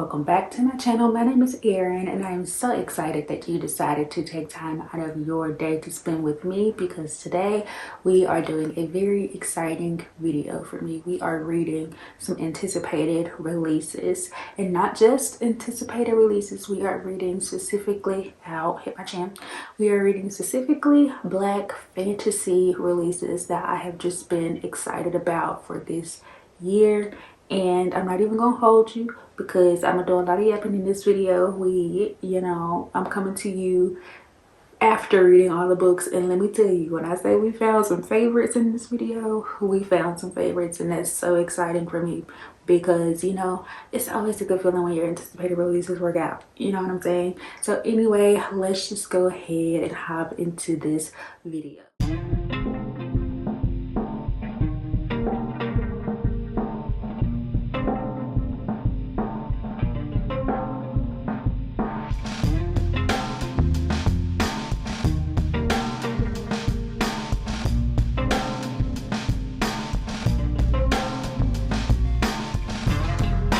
welcome back to my channel. My name is Erin and I am so excited that you decided to take time out of your day to spend with me, because today we are doing a very exciting video for me. We are reading some anticipated releases, and not just anticipated releases. We are reading specifically, hit my chin. We are reading specifically Black fantasy releases that I have just been excited about for this year. And I'm not even gonna hold you, because I'm gonna do a lot of yapping in this video. I'm coming to you after reading all the books, and let me tell you, when I say we found some favorites in this video, we found some favorites, and that's so exciting for me, because it's always a good feeling when your anticipated releases work out. You know what I'm saying? So anyway, let's just go ahead and hop into this video.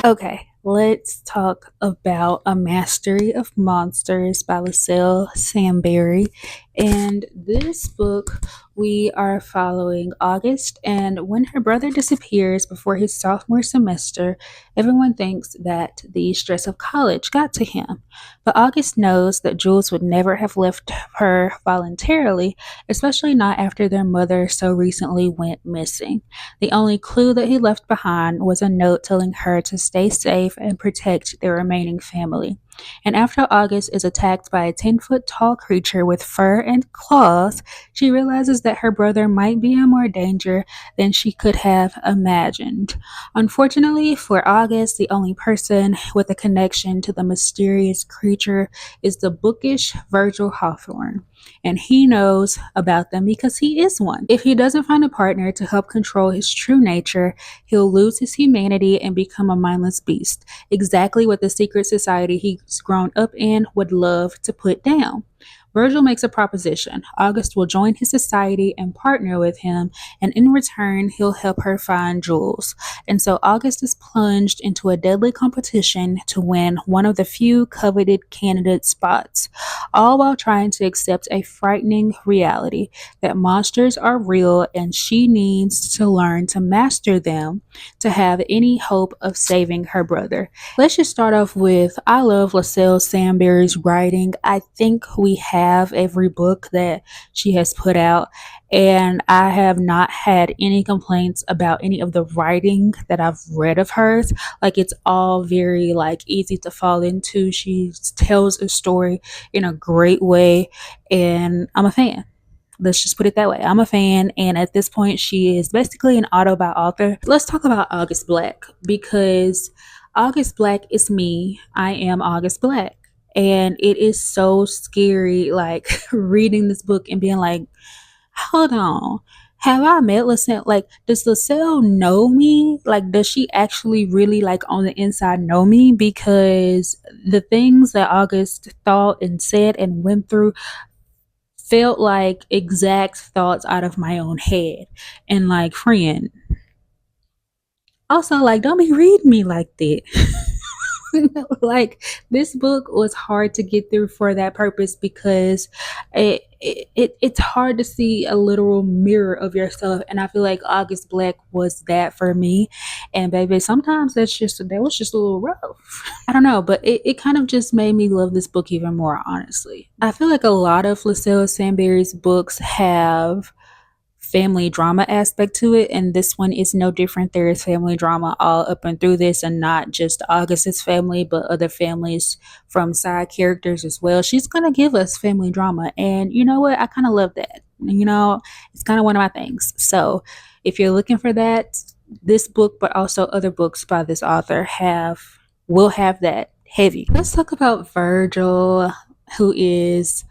Okay, let's talk about A Mastery of Monsters by Liselle Sambury. And this book, we are following August, and when her brother disappears before his sophomore semester, everyone thinks that the stress of college got to him. But August knows that Jules would never have left her voluntarily, especially not after their mother so recently went missing. The only clue that he left behind was a note telling her to stay safe and protect their remaining family. And after August is attacked by a 10-foot tall creature with fur and claws, she realizes that her brother might be in more danger than she could have imagined. Unfortunately for August, the only person with a connection to the mysterious creature is the bookish Virgil Hawthorne, and he knows about them because he is one. If he doesn't find a partner to help control his true nature, he'll lose his humanity and become a mindless beast, exactly what the secret society he's grown up in would love to put down. Virgil makes a proposition. August will join his society and partner with him, and in return, he'll help her find Jules. And so August is plunged into a deadly competition to win one of the few coveted candidate spots, all while trying to accept a frightening reality that monsters are real and she needs to learn to master them to have any hope of saving her brother. Let's just start off with, I love Liselle Sambury's writing. I think we have every book that she has put out, and I have not had any complaints about any of the writing that I've read of hers. Like, it's all very easy to fall into. She tells a story in a great way, and I'm a fan. Let's just put it that way. I'm a fan, and at this point, she is basically an auto by author. Let's talk about August Black, because August Black is me. I am August Black. And it is so scary, reading this book and being like, hold on, have I met Liselle? Does Liselle know me? Does she actually really, on the inside, know me? Because the things that August thought and said and went through felt like exact thoughts out of my own head. And friend, also, don't be reading me like that. This book was hard to get through for that purpose, because it's hard to see a literal mirror of yourself, and I feel like August Black was that for me. And baby, sometimes that was just a little rough. I don't know, but it kind of just made me love this book even more, honestly. I feel like a lot of Liselle Sambury's books have family drama aspect to it, and this one is no different. There is family drama all up and through this, and not just August's family, but other families from side characters as well. She's gonna give us family drama, and you know what, I kind of love that. It's kind of one of my things. So if you're looking for that, this book, but also other books by this author, will have that heavy. Let's talk about Virgil, who is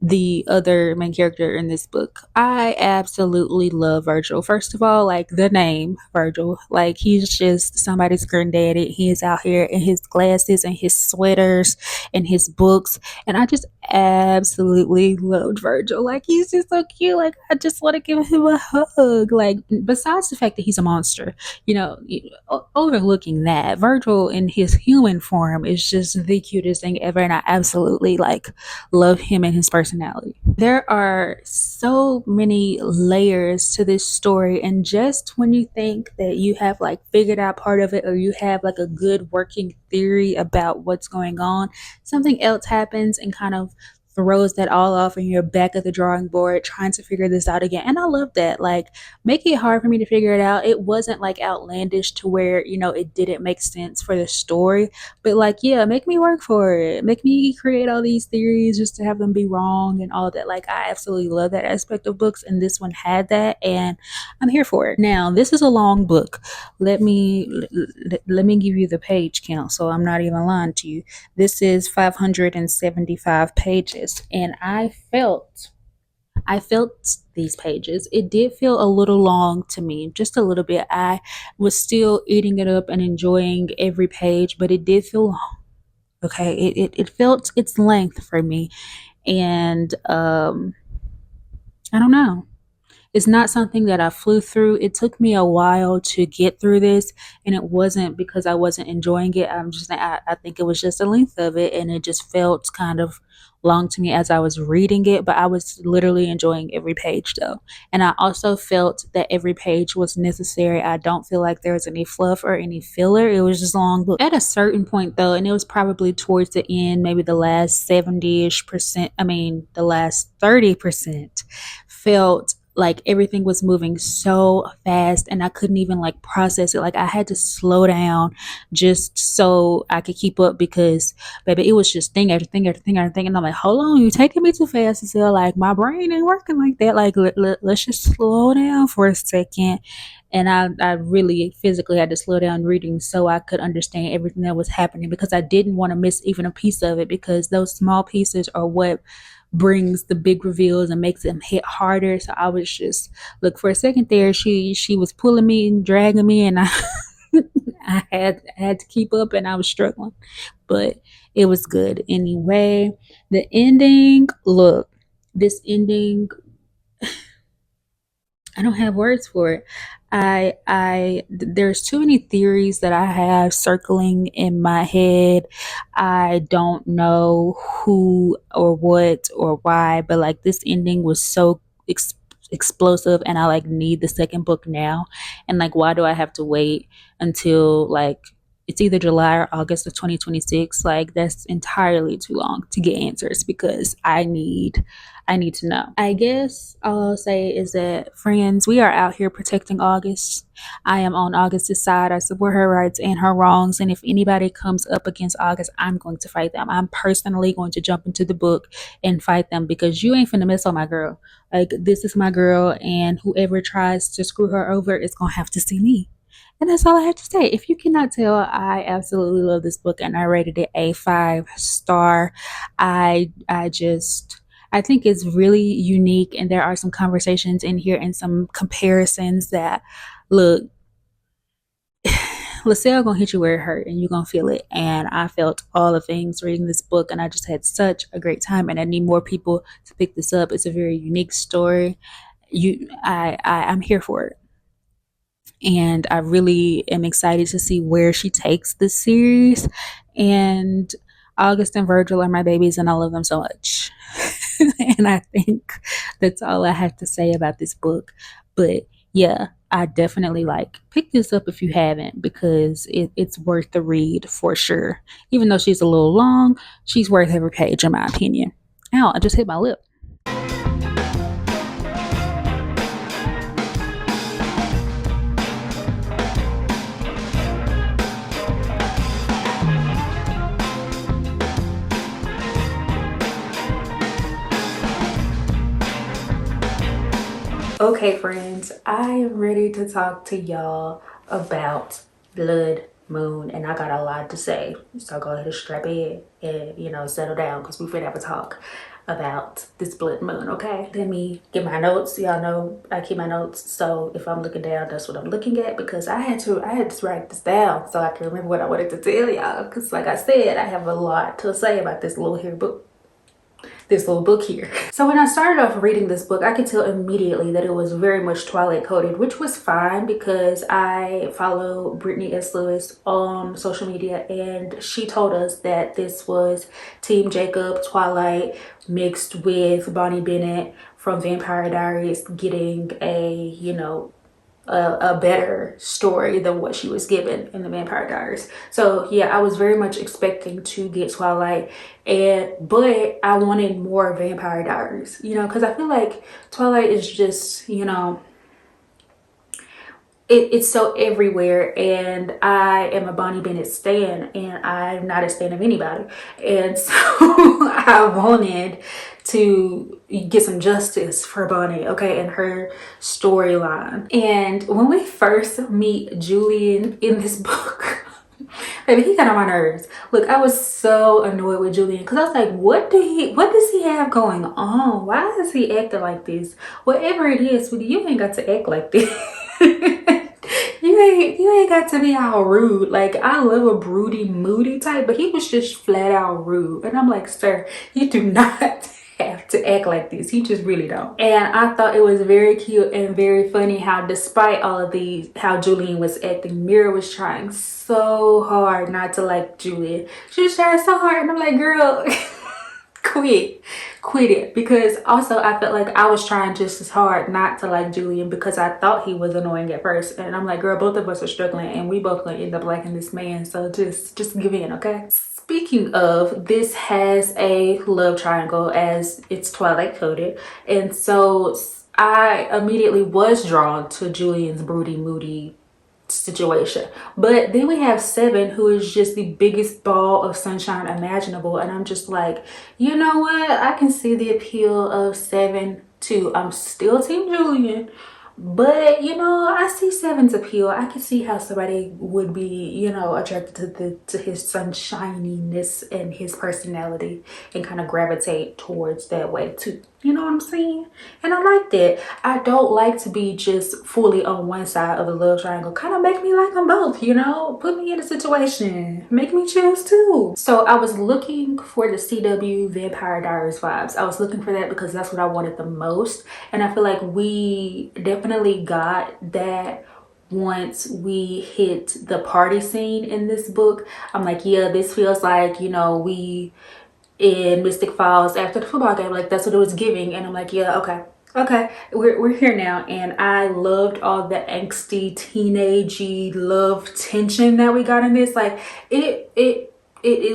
the other main character in this book. I absolutely love Virgil. First of all, the name Virgil, he's just somebody's granddaddy. He is out here in his glasses and his sweaters and his books, and I just absolutely loved Virgil. Like, he's just so cute. Like, I just want to give him a hug. Like, besides the fact that he's a monster, overlooking that, Virgil in his human form is just the cutest thing ever. And I absolutely like love him and his personality. There are so many layers to this story. And just when you think that you have like figured out part of it, or you have like a good working theory about what's going on, something else happens and kind of throws that all off, and you're back at the drawing board trying to figure this out again. And I love that. Like, make it hard for me to figure it out. It wasn't like outlandish to where, it didn't make sense for the story. But like, yeah, make me work for it. Make me create all these theories just to have them be wrong and all that. Like, I absolutely love that aspect of books, and this one had that, and I'm here for it. Now, this is a long book. Let me give you the page count, so I'm not even lying to you. This is 575 pages, and I felt these pages. It did feel a little long to me, just a little bit. I was still eating it up and enjoying every page, but it did feel long. Okay, it felt its length for me, and I don't know. It's not something that I flew through. It took me a while to get through this, and it wasn't because I wasn't enjoying it. I think it was just the length of it, and it just felt kind of long to me as I was reading it. But I was literally enjoying every page though, and I also felt that every page was necessary. I don't feel like there was any fluff or any filler. It was just a long book. At a certain point though, and it was probably towards the end, maybe the last 70-ish%. I mean, the last 30% felt like everything was moving so fast, and I couldn't even like process it. Like, I had to slow down just so I could keep up, because baby, it was just thing after thing after thing after thing. And I'm like, hold on, you taking me too fast. So like, my brain ain't working like that. Like, let's just slow down for a second. And I really physically had to slow down reading so I could understand everything that was happening, because I didn't want to miss even a piece of it, because those small pieces are what brings the big reveals and makes them hit harder. So I was just, look, for a second there, she was pulling me and dragging me, and I I had to keep up, and I was struggling, but it was good anyway. The ending, look, this ending, I don't have words for it. There's too many theories that I have circling in my head. I don't know who or what or why, but like, this ending was so explosive, and I like need the second book now. And like, why do I have to wait until like it's either July or August of 2026? Like, that's entirely too long to get answers, because I need to know. I guess all I'll say is that, friends, we are out here protecting August. I am on August's side. I support her rights and her wrongs. And if anybody comes up against August, I'm going to fight them. I'm personally going to jump into the book and fight them, because you ain't finna mess on my girl. Like, this is my girl, and whoever tries to screw her over is going to have to see me. And that's all I have to say. If you cannot tell, I absolutely love this book, and I rated it a 5 star. I think it's really unique, and there are some conversations in here and some comparisons that, look, Liselle gonna hit you where it hurt, and you're gonna feel it. And I felt all the things reading this book, and I just had such a great time. And I need more people to pick this up. It's a very unique story. I'm here for it, and I really am excited to see where she takes this series. And August and Virgil are my babies, and I love them so much. And I think that's all I have to say about this book. But yeah, I definitely like pick this up if you haven't, because it's worth the read for sure. Even though she's a little long, she's worth every page in my opinion. Ow, I just hit my lip. Okay, friends, I am ready to talk to y'all about Blood Moon, and I got a lot to say. So go ahead and strap in and, settle down, because we finna have a talk about this Blood Moon, okay? Let me get my notes. Y'all know I keep my notes, so if I'm looking down, that's what I'm looking at, because I had to write this down so I can remember what I wanted to tell y'all, because like I said, I have a lot to say about this little here book. this little book here. So when I started off reading this book, I could tell immediately that it was very much Twilight coded, which was fine because I follow Britney S. Lewis on social media, and she told us that this was Team Jacob Twilight mixed with Bonnie Bennett from Vampire Diaries getting a, you know, a better story than what she was given in the Vampire Diaries. So yeah, I was very much expecting to get Twilight, but I wanted more Vampire Diaries, you know, because I feel like Twilight is just, you know, it's so everywhere, and I am a Bonnie Bennett stan, and I'm not a stan of anybody, and so I wanted to get some justice for Bonnie, okay, and her storyline. And when we first meet Julian in this book, baby, he got on my nerves. Look, I was so annoyed with Julian because I was like, what does he have going on? Why is he acting like this? Whatever it is, you ain't got to act like this. You ain't got to be all rude. Like, I love a broody, moody type, but he was just flat out rude. And I'm like, sir, you do not have to act like this. You just really don't. And I thought it was very cute and very funny how, despite all of these, how Julian was acting, Mira was trying so hard not to like Julian. She was trying so hard, and I'm like, girl, quit it. Because also I felt like I was trying just as hard not to like Julian because I thought he was annoying at first, and I'm like, girl, both of us are struggling and we both gonna end up liking this man, so just give in, okay? Speaking of, this has a love triangle as it's Twilight coded, and so I immediately was drawn to Julian's broody, moody situation. But then we have Seven, who is just the biggest ball of sunshine imaginable, and I'm just like, you know what, I can see the appeal of Seven too. I'm still Team Julian, but you know, I see Seven's appeal. I can see how somebody would be, you know, attracted to his sunshininess and his personality and kind of gravitate towards that way too. You know what I'm saying? And I like that. I don't like to be just fully on one side of the love triangle. Kind of make me like them both, you know? Put me in a situation. Make me choose too. So I was looking for the CW Vampire Diaries vibes. I was looking for that because that's what I wanted the most. And I feel like we definitely got that once we hit the party scene in this book. I'm like, yeah, this feels like, you know, we in Mystic Falls after the football game. Like, that's what it was giving. And I'm like, yeah, okay, we're here now. And I loved all the angsty, teenagey love tension that we got in this. Like, it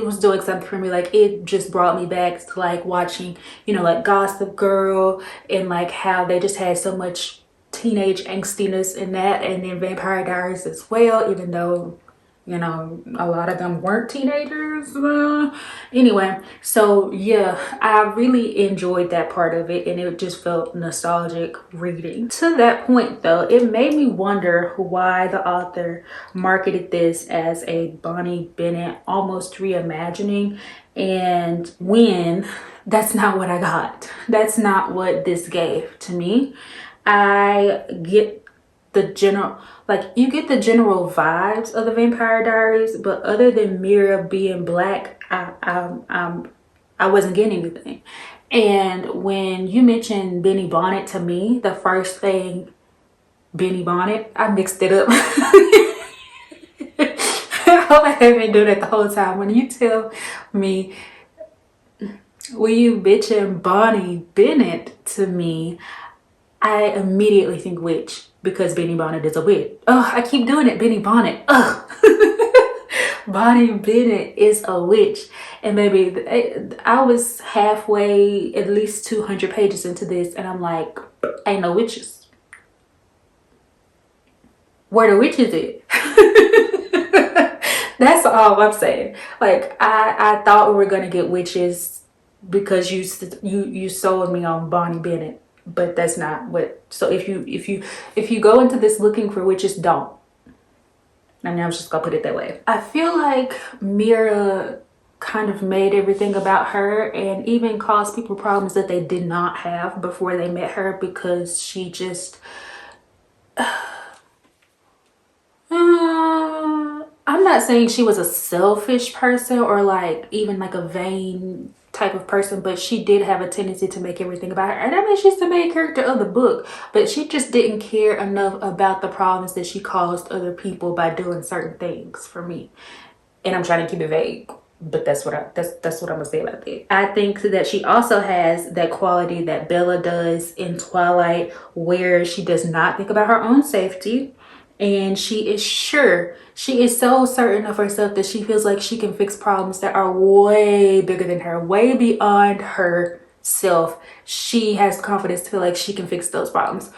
was doing something for me. Like, it just brought me back to like watching, you know, like Gossip Girl, and like how they just had so much teenage angstiness in that, and then Vampire Diaries as well, even though, you know, a lot of them weren't teenagers. Anyway, so yeah, I really enjoyed that part of it, and it just felt nostalgic reading. To that point though, it made me wonder why the author marketed this as a Bonnie Bennett almost reimagining, and when that's not what I got. That's not what this gave to me. I get the general, like, you get the general vibes of the Vampire Diaries, but other than Mira being black, I wasn't getting anything. And when you mentioned Benny Bonnet to me, the first thing, Benny Bonnet, I mixed it up. I hope I haven't done it the whole time. When you tell me, when you mention Bonnie Bennett to me, I immediately think witch, because Benny Bonnet is a witch. Oh, I keep doing it, Benny Bonnet. Oh, Bonnie Bennett is a witch. And maybe I was halfway, at least 200 pages into this, and I'm like, ain't no witches. Where the witches at? That's all I'm saying. Like, I thought we were gonna get witches because you sold me on Bonnie Bennett. But that's not what. So if you go into this looking for witches, don't. And I'm just gonna put it that way. I feel like Mira kind of made everything about her, and even caused people problems that they did not have before they met her, because she just I'm not saying she was a selfish person or like even like a vain type of person, but she did have a tendency to make everything about her. And I mean, she's the main character of the book, but she just didn't care enough about the problems that she caused other people by doing certain things for me. And I'm trying to keep it vague, but that's what I'm gonna say about that. I think that she also has that quality that Bella does in Twilight, where she does not think about her own safety, and she is so certain of herself that she feels like she can fix problems that are way bigger than her, way beyond herself. She has confidence to feel like she can fix those problems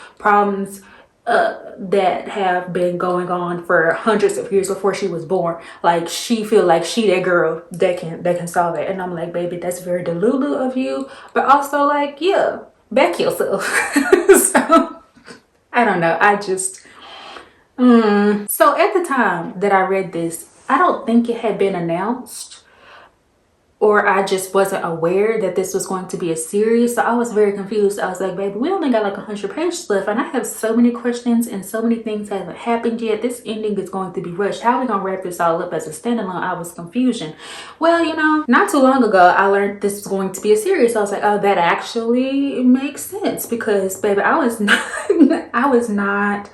that have been going on for hundreds of years before she was born. Like, she feel like she that girl that can solve it. And I'm like, baby, that's very delulu of you, but also like, yeah, back yourself. So I don't know. I just so at the time that I read this, I don't think it had been announced, or I just wasn't aware that this was going to be a series. So I was very confused. I was like, baby, we only got like 100 pages left, and I have so many questions and so many things haven't happened yet. This ending is going to be rushed. How are we gonna wrap this all up as a standalone? I was confusion. Well, not too long ago, I learned this was going to be a series. So I was like, oh, that actually makes sense, because baby, I was not I was not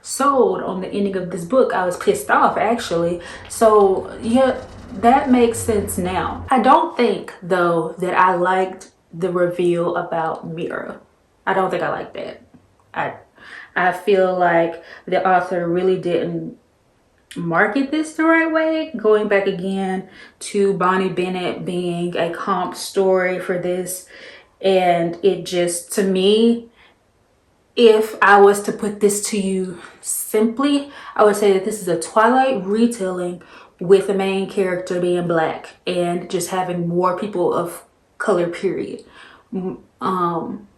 sold on the ending of this book. I was pissed off, actually. So yeah, that makes sense now. I don't think, though, that I liked the reveal about Mira. I don't think I like that. I I feel like the author really didn't market this the right way. Going back again to Bonnie Bennett being a comp story for this, and it just, to me, if I was to put this to you simply, I would say that this is a Twilight retelling with the main character being black and just having more people of color, period. Um,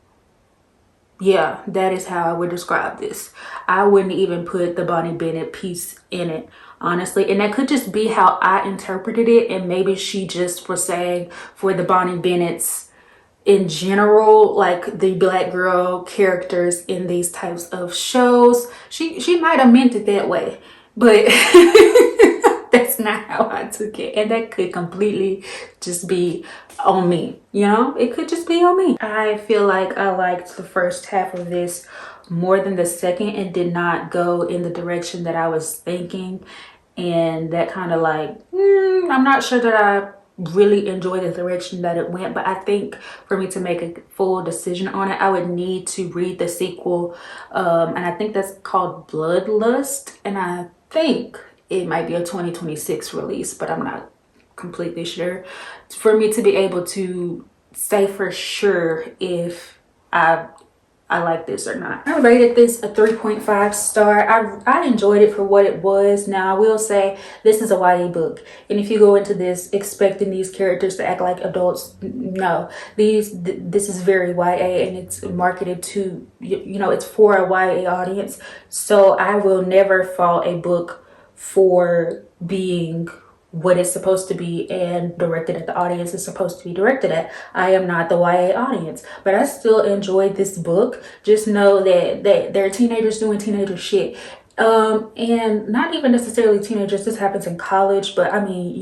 yeah, that is how I would describe this. I wouldn't even put the Bonnie Bennett piece in it, honestly. And that could just be how I interpreted it. And maybe she just was saying for the Bonnie Bennetts in general, like the black girl characters in these types of shows, she might have meant it that way, but that's not how I took it. And that could completely just be on me, it could just be on me. I feel like I liked the first half of this more than the second. It did not go in the direction that I was thinking, and that kind of like, I'm not sure that I really enjoy the direction that it went. But I think for me to make a full decision on it, I would need to read the sequel, and I think that's called Bloodlust, and I think it might be a 2026 release, but I'm not completely sure, for me to be able to say for sure if I like this or not. I rated this a 3.5 star. I enjoyed it for what it was. Now, I will say this is a YA book. And if you go into this expecting these characters to act like adults, no. This is very YA, and it's marketed to, it's for a YA audience. So I will never fault a book for being what it's supposed to be and directed at the audience is supposed to be directed at. I am not the YA audience, but I still enjoyed this book. Just know that they're teenagers doing teenager shit. And not even necessarily teenagers. This happens in college, but I mean,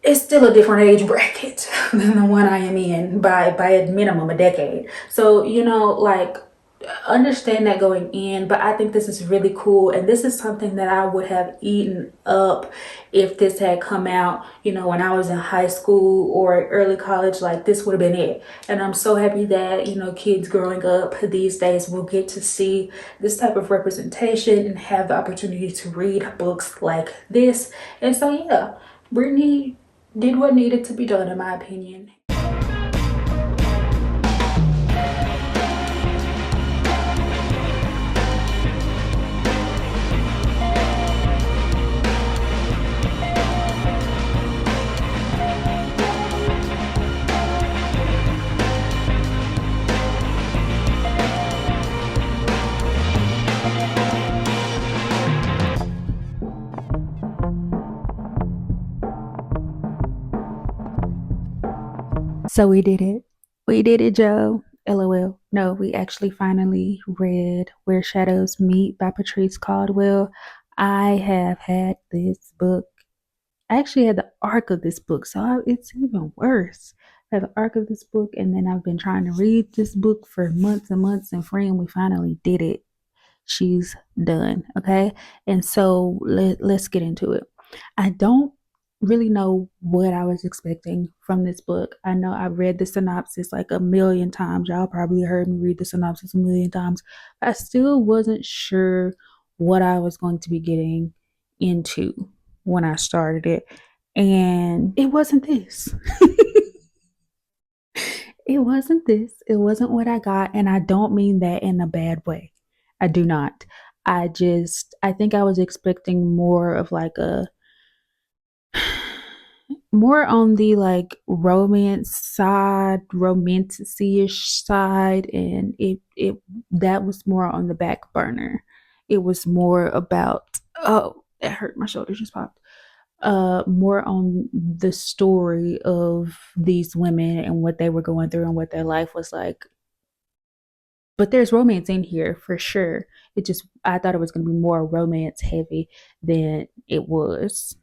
it's still a different age bracket than the one I am in by a minimum a decade. So, like, understand that going in. But I think this is really cool, and this is something that I would have eaten up if this had come out, when I was in high school or early college. Like, this would have been it. And I'm so happy that, kids growing up these days will get to see this type of representation and have the opportunity to read books like this. And so yeah, Britney did what needed to be done, in my opinion. So we did it. We did it, Joe. LOL. No, we actually finally read Where Shadows Meet by Patrice Caldwell. I have had this book. I actually had the arc of this book, so it's even worse. by the arc of this book, and then I've been trying to read this book for months and months, and friend, we finally did it. She's done. Okay. And so let's get into it. I don't really know what I was expecting from this book. I know I read the synopsis like a million times. Y'all probably heard me read the synopsis a million times. I still wasn't sure what I was going to be getting into when I started it. And it wasn't this. It wasn't this. It wasn't what I got. And I don't mean that in a bad way. I do not. I think I was expecting more of like a, more on the like romance side, romantic-ish side. And that was more on the back burner. It was more about, oh, that hurt. My shoulder just popped. More on the story of these women and what they were going through and what their life was like. But there's romance in here for sure. It just, I thought it was going to be more romance heavy than it was.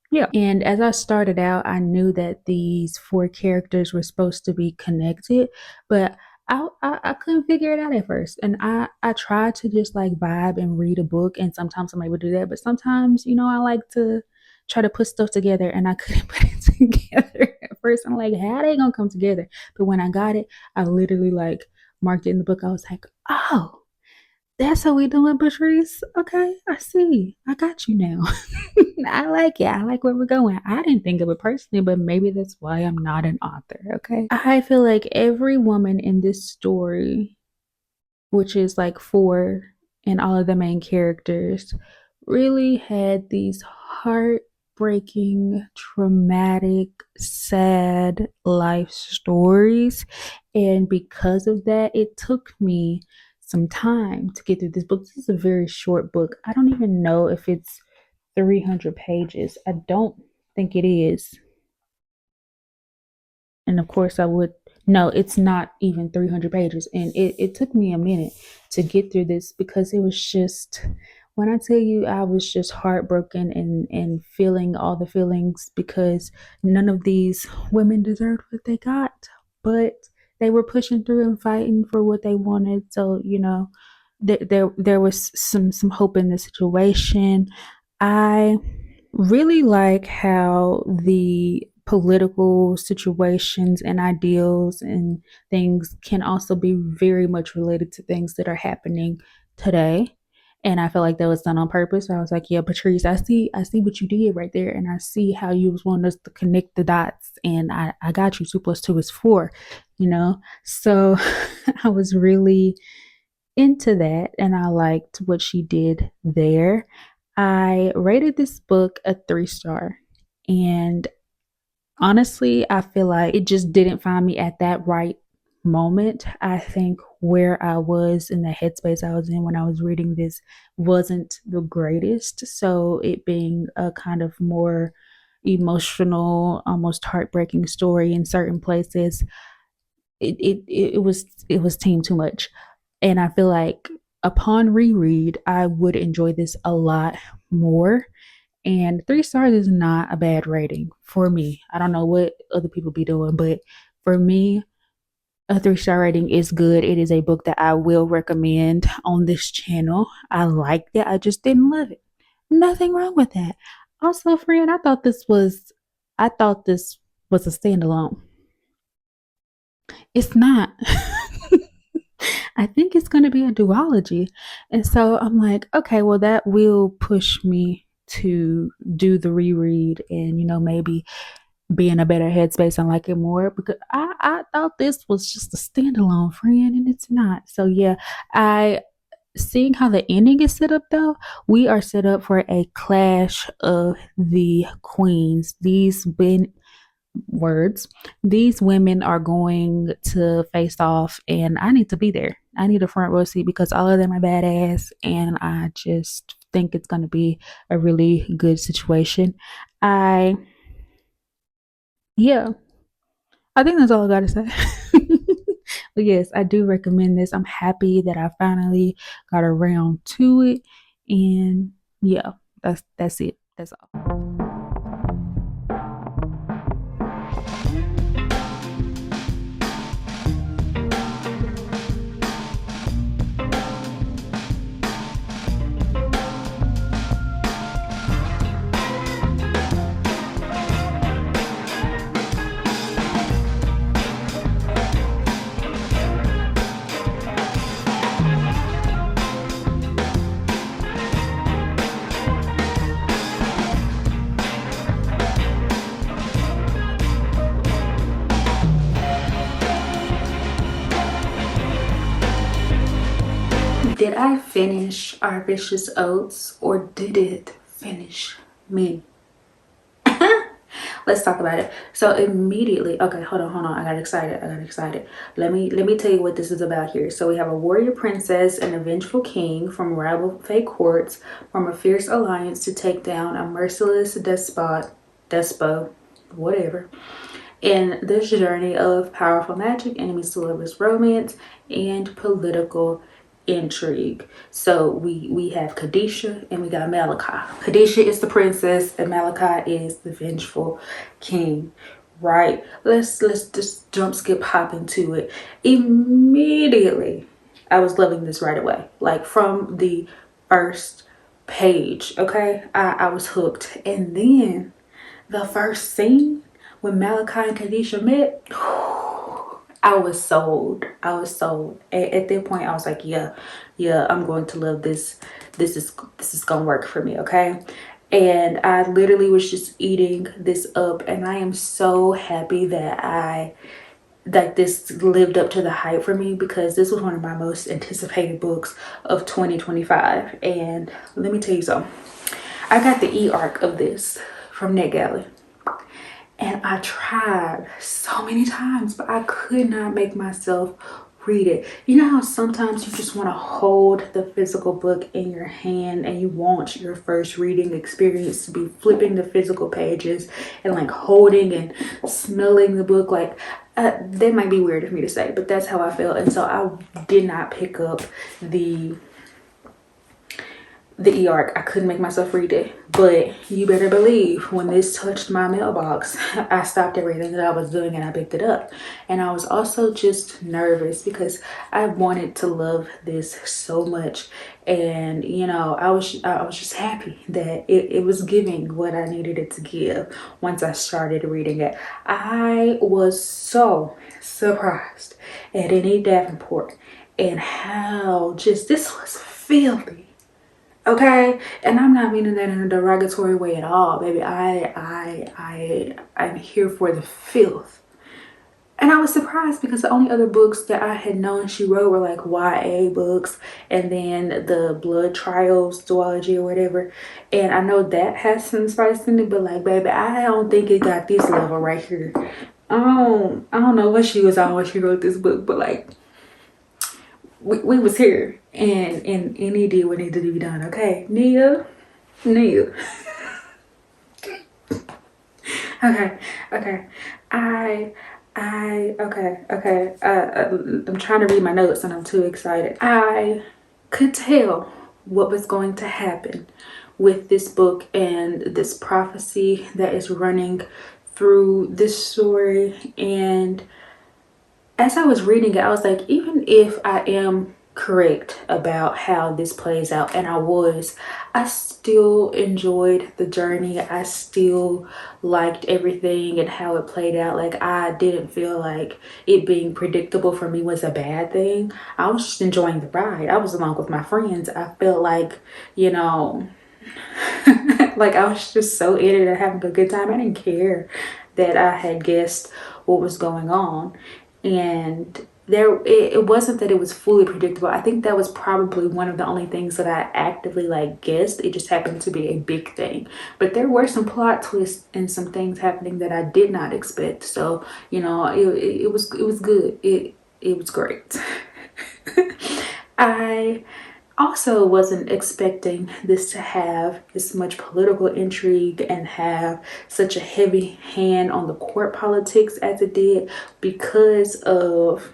Yeah. And as I started out, I knew that these four characters were supposed to be connected, but I couldn't figure it out at first. And I tried to just like vibe and read a book, and sometimes I'm able to do that, but sometimes, I like to try to put stuff together, and I couldn't put it together at first. I'm like, how are they gonna come together? But when I got it, I literally like marked it in the book. I was like, oh, that's how we doing, Patrice. Okay, I see. I got you now. I like it. I like where we're going. I didn't think of it personally, but maybe that's why I'm not an author. Okay. I feel like every woman in this story, which is like four, and all of the main characters, really had these heartbreaking, traumatic, sad life stories. And because of that, it took me some time to get through this book. This is a very short book. I don't even know if it's 300 pages. I don't think it is. And of course, I would. No, it's not even 300 pages. And it took me a minute to get through this because it was just, when I tell you, I was just heartbroken and feeling all the feelings because none of these women deserved what they got. But they were pushing through and fighting for what they wanted. So, there was some hope in the situation. I really like how the political situations and ideals and things can also be very much related to things that are happening today. And I feel like that was done on purpose. I was like, yeah, Patrice, I see what you did right there. And I see how you was wanting us to connect the dots. And I got you. 2 + 2 is 4. So I was really into that, and I liked what she did there. I rated this book a 3 star, and honestly, I feel like it just didn't find me at that right moment. I think where I was in the headspace I was in when I was reading this wasn't the greatest. So, it being a kind of more emotional, almost heartbreaking story in certain places, it was team too much. And I feel like upon reread, I would enjoy this a lot more. And 3 stars is not a bad rating for me. I don't know what other people be doing, but for me, a 3 star rating is good. It is a book that I will recommend on this channel. I liked it. I just didn't love it. Nothing wrong with that. Also, friend, I thought this was a standalone. It's not. I think it's going to be a duology. And so I'm like, okay, well, that will push me to do the reread and, maybe be in a better headspace and like it more because I thought this was just a standalone, friend, and it's not. So, yeah, I. Seeing how the ending is set up, though, we are set up for a clash of the queens. Words. These women are going to face off, and I need to be there. I need a front row seat because all of them are badass, and I just think it's going to be a really good situation. I, yeah, I think that's all I got to say. But yes, I do recommend this. I'm happy that I finally got around to it, and yeah, that's it. That's all. Did I finish Our Vicious Oats or did it finish me? Let's talk about it. So immediately, okay, hold on, I got excited. Let me tell you what this is about here. So we have a warrior princess and a vengeful king from rival fake courts, from a fierce alliance to take down a merciless despo, whatever. In this journey of powerful magic, enemies to lovers, romance, and political intrigue. So we have Khadijah and we got Malachi. Khadijah is the princess and Malachi is the vengeful king. Right? Let's just jump skip hop into it. Immediately, I was loving this right away. Like from the first page, okay? I was hooked. And then the first scene when Malachi and Khadijah met, I was sold. At that point, I was like, yeah, I'm going to love this. This is gonna work for me, okay? And I literally was just eating this up, and I am so happy that this lived up to the hype for me, because this was one of my most anticipated books of 2025. And let me tell you something. I got the e-arc of this from NetGalley. And I tried so many times, but I could not make myself read it. You know how sometimes you just want to hold the physical book in your hand and you want your first reading experience to be flipping the physical pages and like holding and smelling the book. Like that might be weird of me to say, but that's how I felt. And so I did not pick up the e-arc. I couldn't make myself read it, but you better believe when this touched my mailbox, I stopped everything that I was doing and I picked it up. And I was also just nervous because I wanted to love this so much. And you know, I was just happy that it was giving what I needed it to give once I started reading it. I was so surprised at any Davenport and how just this was filthy. Okay, and I'm not meaning that in a derogatory way at all, baby. I'm here for the filth. And I was surprised because the only other books that I had known she wrote were like YA books and then the Blood Trials duology or whatever. And I know that has some spice in it, but like, baby, I don't think it got this level right here. I don't know what she was on when she wrote this book, but like, we was here and he did what needed to be done. Okay, Nia. Okay. I'm trying to read my notes and I'm too excited. I could tell what was going to happen with this book and this prophecy that is running through this story. And as I was reading it, I was like, even if I am correct about how this plays out, and I still enjoyed the journey. I still liked everything and how it played out. Like, I didn't feel like it being predictable for me was a bad thing. I was just enjoying the ride. I was along with my friends. I felt like, you know, like I was just so in it and having a good time. I didn't care that I had guessed what was going on. And it wasn't that it was fully predictable. I think that was probably one of the only things that I actively like guessed. It just happened to be a big thing, but there were some plot twists and some things happening that I did not expect. So you know, it was good. It was great. I also wasn't expecting this to have this much political intrigue and have such a heavy hand on the court politics as it did, because of,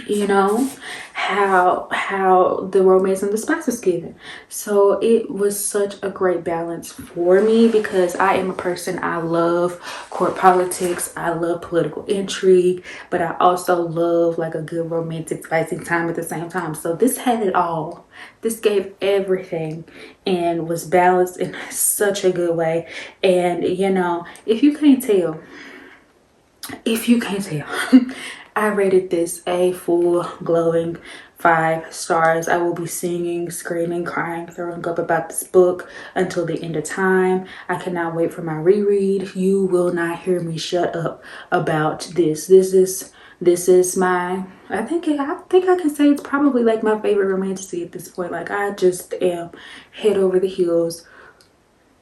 you know, how the romance and the spice was given. So it was such a great balance for me, because I am a person, I love court politics, I love political intrigue, but I also love like a good romantic spicy time at the same time. So this had it all. This gave everything and was balanced in such a good way. And you know, if you can't tell I rated this a full glowing 5 stars. I will be singing, screaming, crying, throwing up about this book until the end of time. I cannot wait for my reread. You will not hear me shut up about this. This is This is my, I think I can say it's probably like my favorite romantasy at this point. Like I just am head over the heels.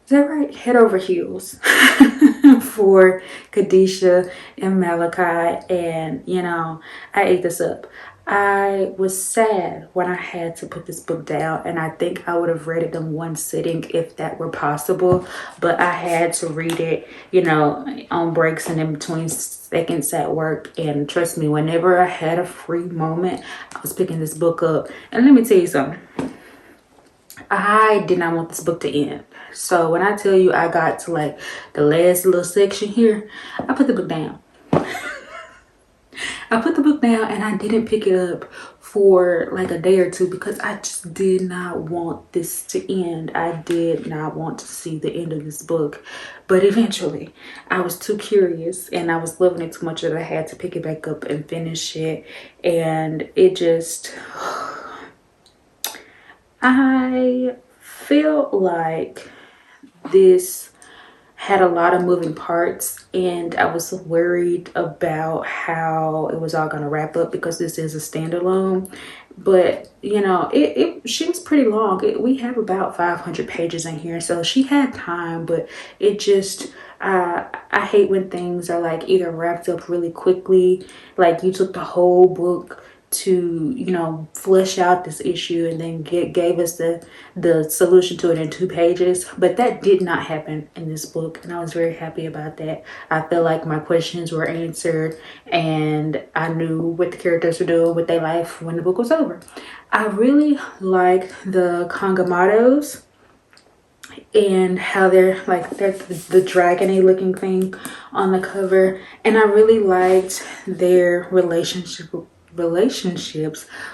Is that right? Head over heels for Khadijah and Malachi. And, you know, I ate this up. I was sad when I had to put this book down, and I think I would have read it in one sitting if that were possible. But I had to read it, you know, on breaks and in between seconds at work. And trust me, whenever I had a free moment, I was picking this book up. And let me tell you something. I did not want this book to end. So when I tell you I got to like the last little section here, I put the book down. I put the book down and I didn't pick it up for like a day or two because I just did not want this to end. I did not want to see the end of this book. But eventually I was too curious and I was loving it too much that I had to pick it back up and finish it. And it just, I feel like this had a lot of moving parts, and I was worried about how it was all going to wrap up because this is a standalone. But you know, she was pretty long. We have about 500 pages in here, so she had time. But it just, I hate when things are like either wrapped up really quickly, like you took the whole book to, you know, flesh out this issue and then gave us the solution to it in 2 pages. But that did not happen in this book, and I was very happy about that. I feel like my questions were answered and I knew what the characters were doing with their life when the book was over. I really like the Kangamatos and how they're like, they're the dragony looking thing on the cover, and I really liked their relationships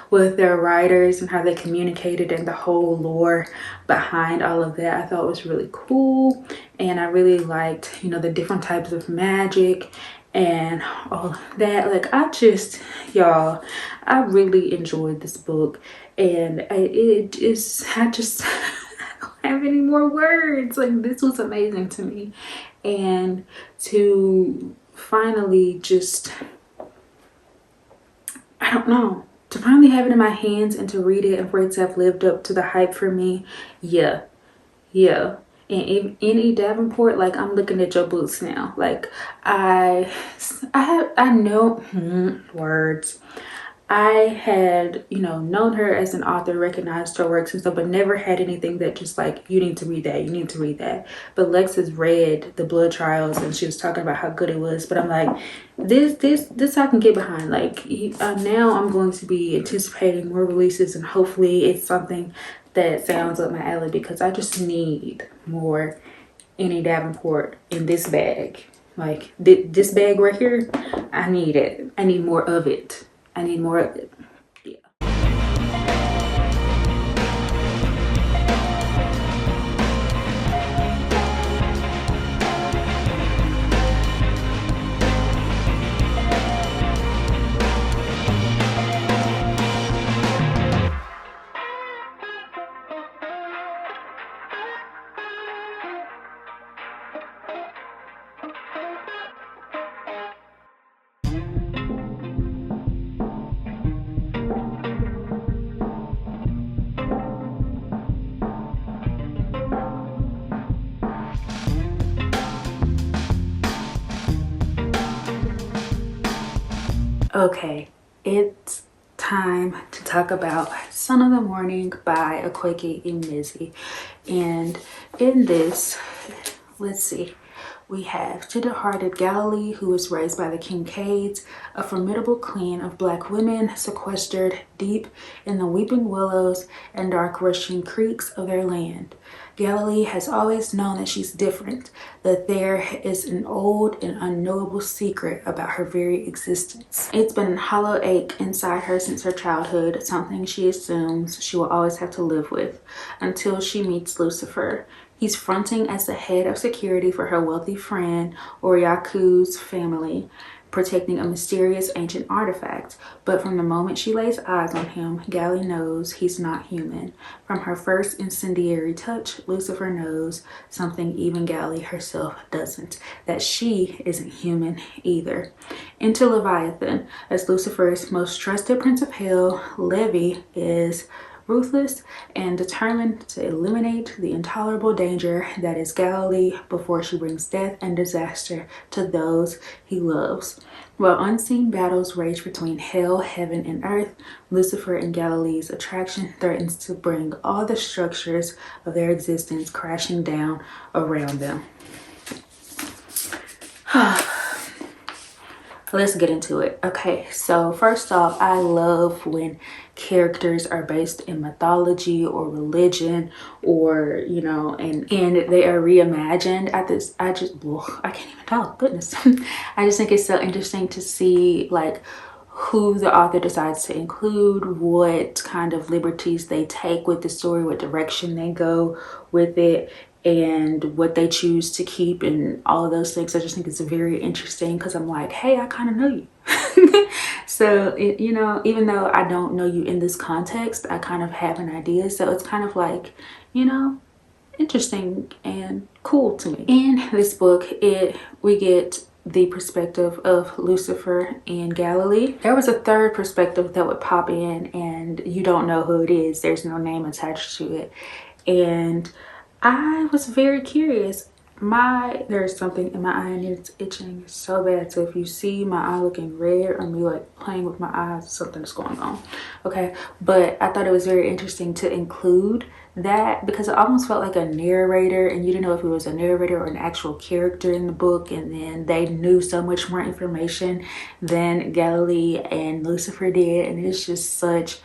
with their writers and how they communicated and the whole lore behind all of that. I thought was really cool, and I really liked, you know, the different types of magic and all that. Like I just, y'all, I really enjoyed this book, and it is, I just I don't have any more words. Like this was amazing to me, and to finally just, I don't know, to finally have it in my hands and to read it and for it to have lived up to the hype for me. Yeah. And any Davenport, like I'm looking at your books now. Like I know words. I had, you know, known her as an author, recognized her works and stuff, but never had anything that just like, you need to read that, you need to read that. But Lex has read The Blood Trials and she was talking about how good it was. But I'm like, this I can get behind. Like now I'm going to be anticipating more releases, and hopefully it's something that sounds up my alley because I just need more Annie Davenport in this bag. Like this bag right here, I need it. I need more of it. I need more of it. Yeah. Okay, it's time to talk about Son of the Morning by Akwaeke Emezi. And in this, let's see, we have tender-hearted Galilee, who was raised by the Kincaids, a formidable clan of Black women sequestered deep in the weeping willows and dark rushing creeks of their land. Galilee has always known that she's different, that there is an old and unknowable secret about her very existence. It's been a hollow ache inside her since her childhood, something she assumes she will always have to live with, until she meets Lucifer. He's fronting as the head of security for her wealthy friend Oriaku's family. protecting a mysterious ancient artifact. But from the moment she lays eyes on him, Gally knows he's not human. From her first incendiary touch, Lucifer knows something even Gally herself doesn't, that she isn't human either. Into Leviathan, as Lucifer's most trusted prince of hell, Levy is ruthless and determined to eliminate the intolerable danger that is Galilee before she brings death and disaster to those he loves. While unseen battles rage between hell, heaven, and earth, Lucifer and Galilee's attraction threatens to bring all the structures of their existence crashing down around them. Let's get into it. Okay, so first off, I love when characters are based in mythology or religion, or you know, and they are reimagined. I can't even talk, goodness. I just think it's so interesting to see like who the author decides to include, what kind of liberties they take with the story, what direction they go with it, and what they choose to keep, and all of those things. I just think it's very interesting because I'm like, hey, I kind of know you. So you know, even though I don't know you in this context, I kind of have an idea. So it's kind of like, you know, interesting and cool to me. In this book, we get the perspective of Lucifer and Galilee. There was a third perspective that would pop in, and you don't know who it is. There's no name attached to it. And I was very curious. There's something in my eye and it's itching so bad. So if you see my eye looking red or me like playing with my eyes, something's going on. Okay, but I thought it was very interesting to include that because it almost felt like a narrator, and you didn't know if it was a narrator or an actual character in the book, and then they knew so much more information than Galilee and Lucifer did, and it's just such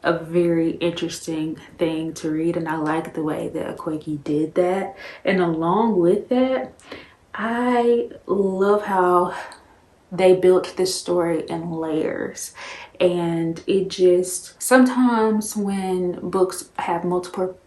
a very interesting thing to read. And I like the way that Akwaeke did that. And along with that, I love how they built this story in layers. And it just, sometimes when books have multiple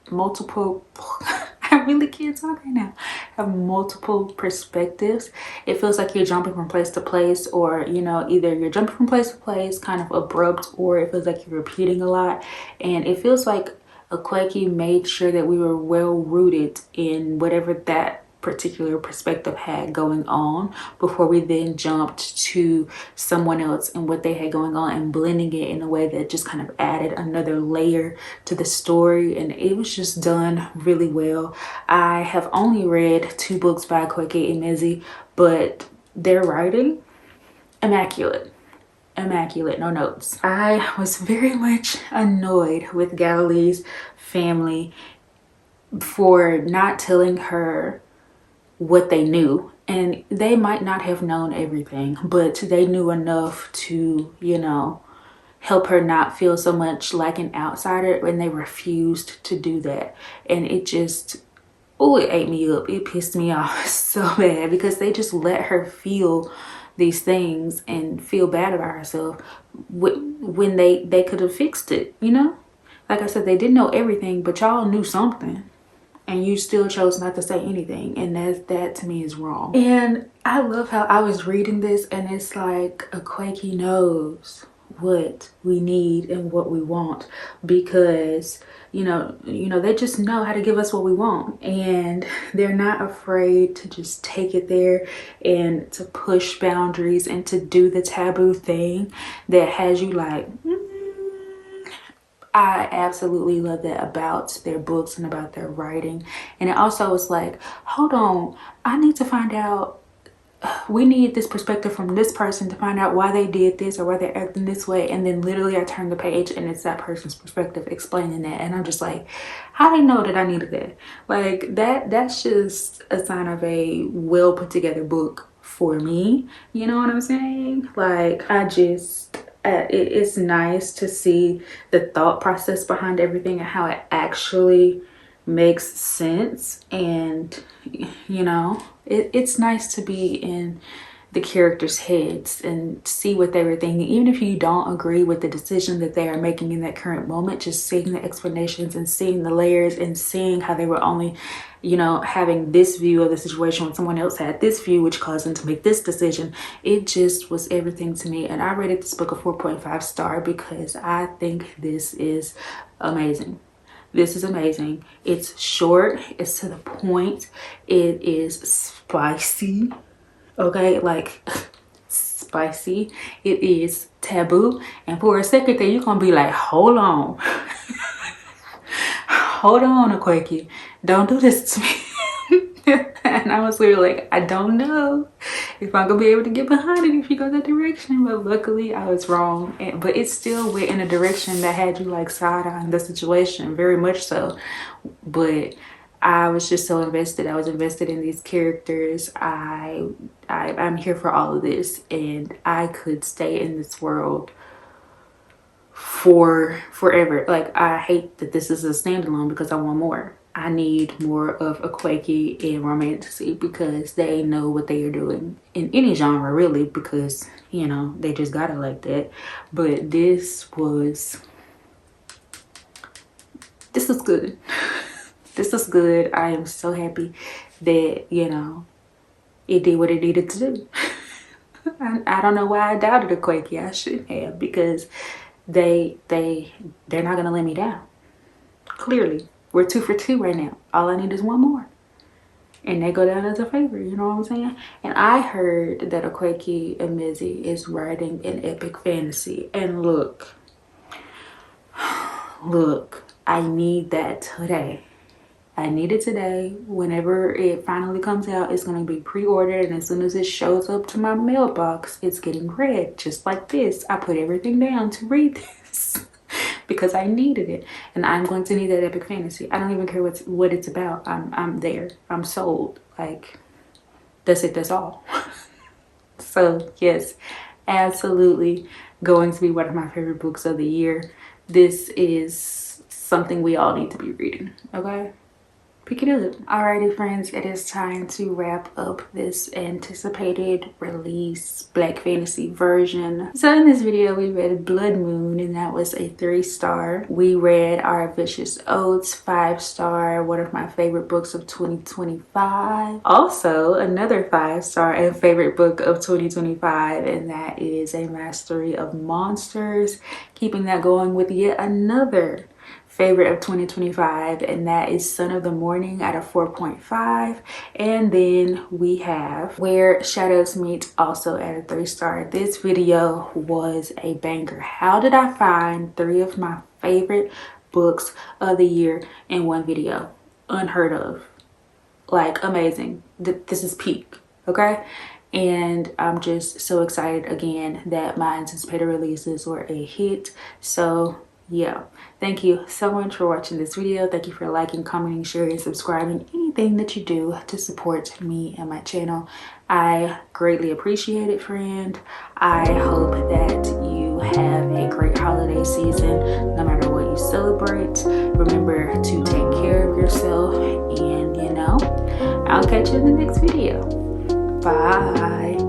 I really can't talk right now, have multiple perspectives, it feels like you're jumping from place to place, or you know, either you're jumping from place to place kind of abrupt, or it feels like you're repeating a lot. And it feels like Akwaeke made sure that we were well rooted in whatever that particular perspective had going on before we then jumped to someone else and what they had going on, and blending it in a way that just kind of added another layer to the story. And it was just done really well. I have only read 2 books by Akwaeke Emezi, but their writing, immaculate. Immaculate, no notes. I was very much annoyed with Galilee's family for not telling her what they knew. And they might not have known everything, but they knew enough to, you know, help her not feel so much like an outsider, and they refused to do that. And it just, oh, it ate me up. It pissed me off so bad because they just let her feel these things and feel bad about herself when they could have fixed it, you know? Like I said, they didn't know everything, but y'all knew something. And you still chose not to say anything, and that to me is wrong. And I love how I was reading this, and it's like Akwaeke knows what we need and what we want, because you know they just know how to give us what we want, and they're not afraid to just take it there and to push boundaries and to do the taboo thing that has you like, I absolutely love that about their books and about their writing. And it also was like, hold on, I need to find out, we need this perspective from this person to find out why they did this or why they're acting this way. And then literally I turn the page and it's that person's perspective explaining that, and I'm just like, how do they know that I needed that? Like that's just a sign of a well put together book for me, you know what I'm saying? Like it's nice to see the thought process behind everything and how it actually makes sense. And you know, it's nice to be in the characters' heads and see what they were thinking. Even if you don't agree with the decision that they are making in that current moment, just seeing the explanations and seeing the layers and seeing how they were only, you know, having this view of the situation when someone else had this view, which caused them to make this decision. It just was everything to me. And I rated this book a 4.5 star because I think this is amazing. This is amazing. It's short, it's to the point, it is spicy. Okay, like spicy. It is taboo, and for a second there you're gonna be like, hold on. Hold on, Akwaeke, don't do this to me. And I was literally like, I don't know if I'm gonna be able to get behind it if you go that direction, but luckily I was wrong. But it still went in a direction that had you like side-eyeing the situation, very much so. But I was just so invested. I was invested in these characters. I'm here for all of this, and I could stay in this world for forever. Like, I hate that this is a standalone because I want more. I need more of Akwaeke and romantasy because they know what they are doing in any genre, really, because, you know, they just got it like that. But this was good. This is good. I am so happy that, you know, it did what it needed to do. I don't know why I doubted Akwaeke. I shouldn't have, because they're not gonna let me down. Clearly, we're 2 for 2 right now. All I need is one more, and they go down as a favorite. You know what I'm saying? And I heard that Akwaeke Emezi is writing an epic fantasy, and look, I need that today. I need it today. Whenever it finally comes out, it's going to be pre-ordered, and as soon as it shows up to my mailbox, it's getting read. Just like this, I put everything down to read this because I needed it, and I'm going to need that epic fantasy. I don't even care what it's about. I'm there. I'm sold. Like, that's it. That's all. So yes, absolutely going to be one of my favorite books of the year. This is something we all need to be reading. Okay. Pick it up. Alrighty, friends, it is time to wrap up this anticipated release Black fantasy version. So in this video we read Blood Moon, and that was a 3-star. We read Our Vicious Oaths, 5-star, one of my favorite books of 2025. Also another 5-star and favorite book of 2025, and that is A Mastery of Monsters. Keeping that going with yet another favorite of 2025, and that is Son of the Morning at a 4.5. And then we have Where Shadows Meet, also at a 3-star. This video was a banger. How did I find 3 of my favorite books of the year in one video? Unheard of. Like, amazing. This is peak, okay? And I'm just so excited again that my anticipated releases were a hit. So yeah, thank you so much for watching this video. Thank you for liking, commenting, sharing, subscribing, anything that you do to support me and my channel. I greatly appreciate it, friend. I hope that you have a great holiday season no matter what you celebrate. Remember to take care of yourself, and you know, I'll catch you in the next video. Bye.